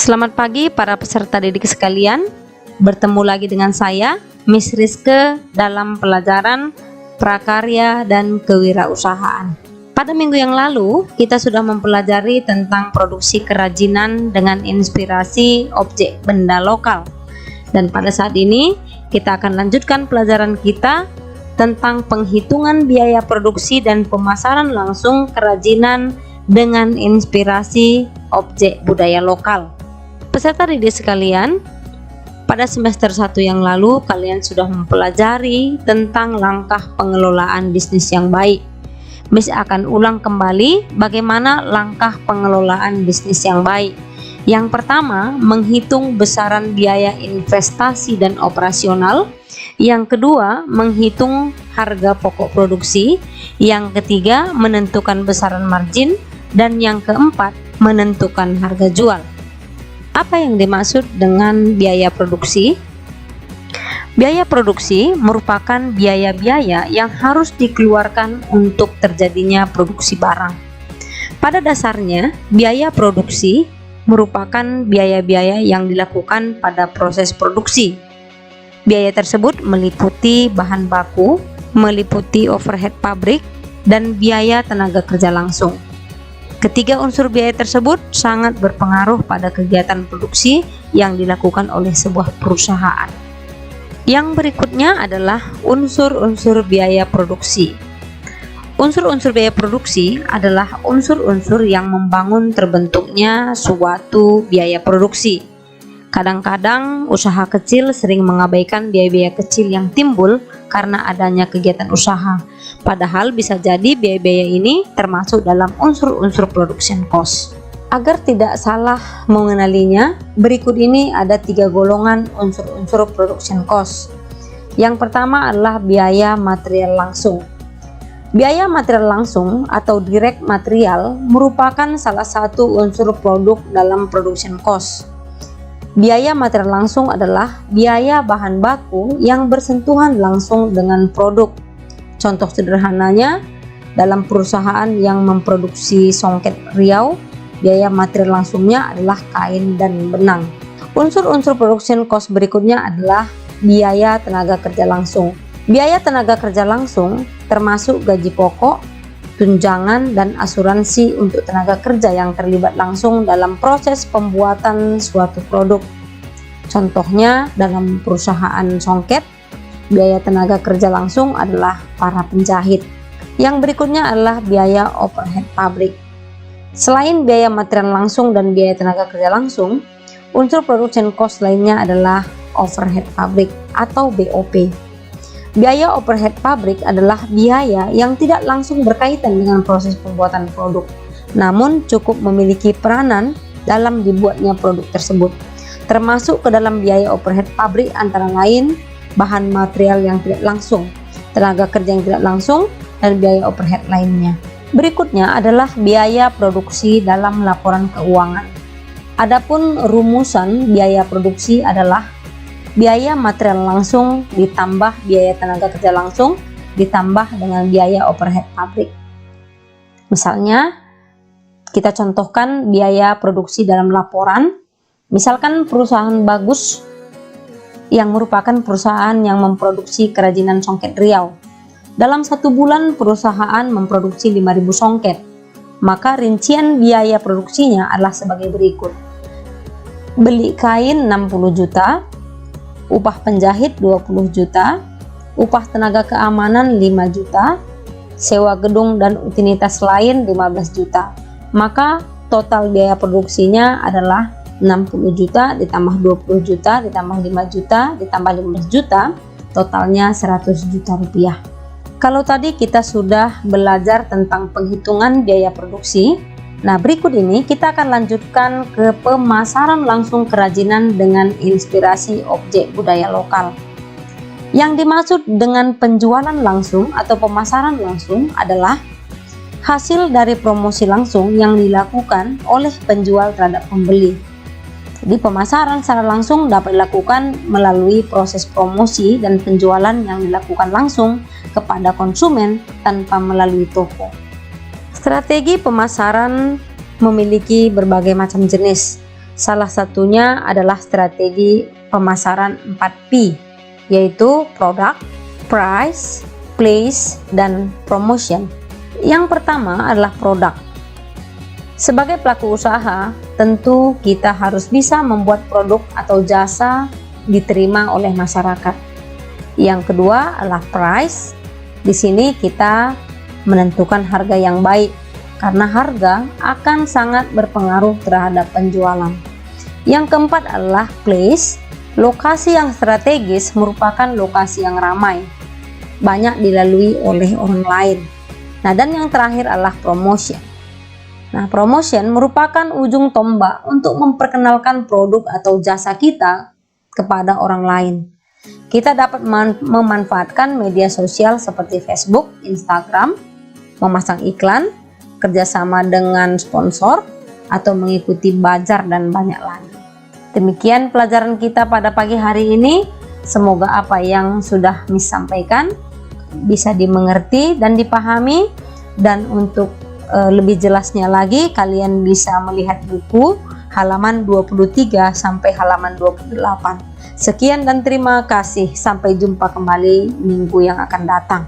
Selamat pagi para peserta didik sekalian. Bertemu lagi dengan saya, Miss Rizke, dalam pelajaran prakarya dan kewirausahaan. Pada minggu yang lalu, kita sudah mempelajari tentang produksi kerajinan dengan inspirasi objek benda lokal. Dan pada saat ini, kita akan lanjutkan pelajaran kita tentang penghitungan biaya produksi dan pemasaran langsung kerajinan dengan inspirasi objek budaya lokal. Peserta didik sekalian, pada semester 1 yang lalu kalian sudah mempelajari tentang langkah pengelolaan bisnis yang baik. Miss akan ulang kembali bagaimana langkah pengelolaan bisnis yang baik. Yang pertama, menghitung besaran biaya investasi dan operasional. Yang kedua, menghitung harga pokok produksi. Yang ketiga, menentukan besaran margin. Dan yang keempat, menentukan harga jual. Apa yang dimaksud dengan biaya produksi? Biaya produksi merupakan biaya-biaya yang harus dikeluarkan untuk terjadinya produksi barang. Pada dasarnya, biaya produksi merupakan biaya-biaya yang dilakukan pada proses produksi. Biaya tersebut meliputi bahan baku, meliputi overhead pabrik, dan biaya tenaga kerja langsung. Ketiga unsur biaya tersebut sangat berpengaruh pada kegiatan produksi yang dilakukan oleh sebuah perusahaan. Yang berikutnya adalah unsur-unsur biaya produksi. Unsur-unsur biaya produksi adalah unsur-unsur yang membangun terbentuknya suatu biaya produksi. Kadang-kadang usaha kecil sering mengabaikan biaya-biaya kecil yang timbul karena adanya kegiatan usaha. Padahal bisa jadi biaya-biaya ini termasuk dalam unsur-unsur production cost. Agar tidak salah mengenalinya, berikut ini ada 3 golongan unsur-unsur production cost. Yang pertama adalah biaya material langsung. Biaya material langsung atau direct material merupakan salah satu unsur produk dalam production cost. Biaya material langsung adalah biaya bahan baku yang bersentuhan langsung dengan produk. Contoh sederhananya, dalam perusahaan yang memproduksi songket Riau, biaya material langsungnya adalah kain dan benang. Unsur-unsur production cost berikutnya adalah biaya tenaga kerja langsung. Biaya tenaga kerja langsung termasuk gaji pokok, tunjangan, dan asuransi untuk tenaga kerja yang terlibat langsung dalam proses pembuatan suatu produk. Contohnya dalam perusahaan songket, biaya tenaga kerja langsung adalah para penjahit. Yang berikutnya adalah biaya overhead pabrik. Selain biaya material langsung dan biaya tenaga kerja langsung, unsur production cost lainnya adalah overhead pabrik atau BOP. Biaya overhead pabrik adalah biaya yang tidak langsung berkaitan dengan proses pembuatan produk, namun cukup memiliki peranan dalam dibuatnya produk tersebut. Termasuk ke dalam biaya overhead pabrik antara lain bahan material yang tidak langsung, tenaga kerja yang tidak langsung, dan biaya overhead lainnya. Berikutnya adalah biaya produksi dalam laporan keuangan. Adapun rumusan biaya produksi adalah biaya material langsung ditambah biaya tenaga kerja langsung ditambah dengan biaya overhead pabrik. Misalnya, kita contohkan biaya produksi dalam laporan. Misalkan perusahaan Bagus yang merupakan perusahaan yang memproduksi kerajinan songket Riau. Dalam 1 bulan perusahaan memproduksi 5.000 songket. Maka rincian biaya produksinya adalah sebagai berikut. Beli kain 60 juta, upah penjahit 20 juta, upah tenaga keamanan 5 juta, sewa gedung dan utilitas lain 15 juta. Maka total biaya produksinya adalah 60 juta ditambah 20 juta ditambah 5 juta ditambah 15 juta, totalnya 100 juta rupiah. Kalau tadi kita sudah belajar tentang penghitungan biaya produksi, nah berikut ini kita akan lanjutkan ke pemasaran langsung kerajinan dengan inspirasi objek budaya lokal. Yang dimaksud dengan penjualan langsung atau pemasaran langsung adalah hasil dari promosi langsung yang dilakukan oleh penjual terhadap pembeli. Jadi pemasaran secara langsung dapat dilakukan melalui proses promosi dan penjualan yang dilakukan langsung kepada konsumen tanpa melalui toko. Strategi pemasaran memiliki berbagai macam jenis. Salah satunya adalah strategi pemasaran 4P, yaitu product, price, place, dan promotion. Yang pertama adalah produk. Sebagai pelaku usaha, tentu kita harus bisa membuat produk atau jasa diterima oleh masyarakat. Yang kedua adalah price. Di sini kita menentukan harga yang baik, karena harga akan sangat berpengaruh terhadap penjualan. Yang keempat adalah place. Lokasi yang strategis merupakan lokasi yang ramai, banyak dilalui oleh orang lain. Nah, dan yang terakhir adalah promotion. Nah, promotion merupakan ujung tombak untuk memperkenalkan produk atau jasa kita kepada orang lain. Kita dapat memanfaatkan media sosial seperti Facebook, Instagram, memasang iklan, kerjasama dengan sponsor, atau mengikuti bazar dan banyak lagi. Demikian pelajaran kita pada pagi hari ini. Semoga apa yang sudah Miss sampaikan bisa dimengerti dan dipahami, dan untuk lebih jelasnya lagi kalian bisa melihat buku halaman 23 sampai halaman 28. Sekian dan terima kasih, sampai jumpa kembali minggu yang akan datang.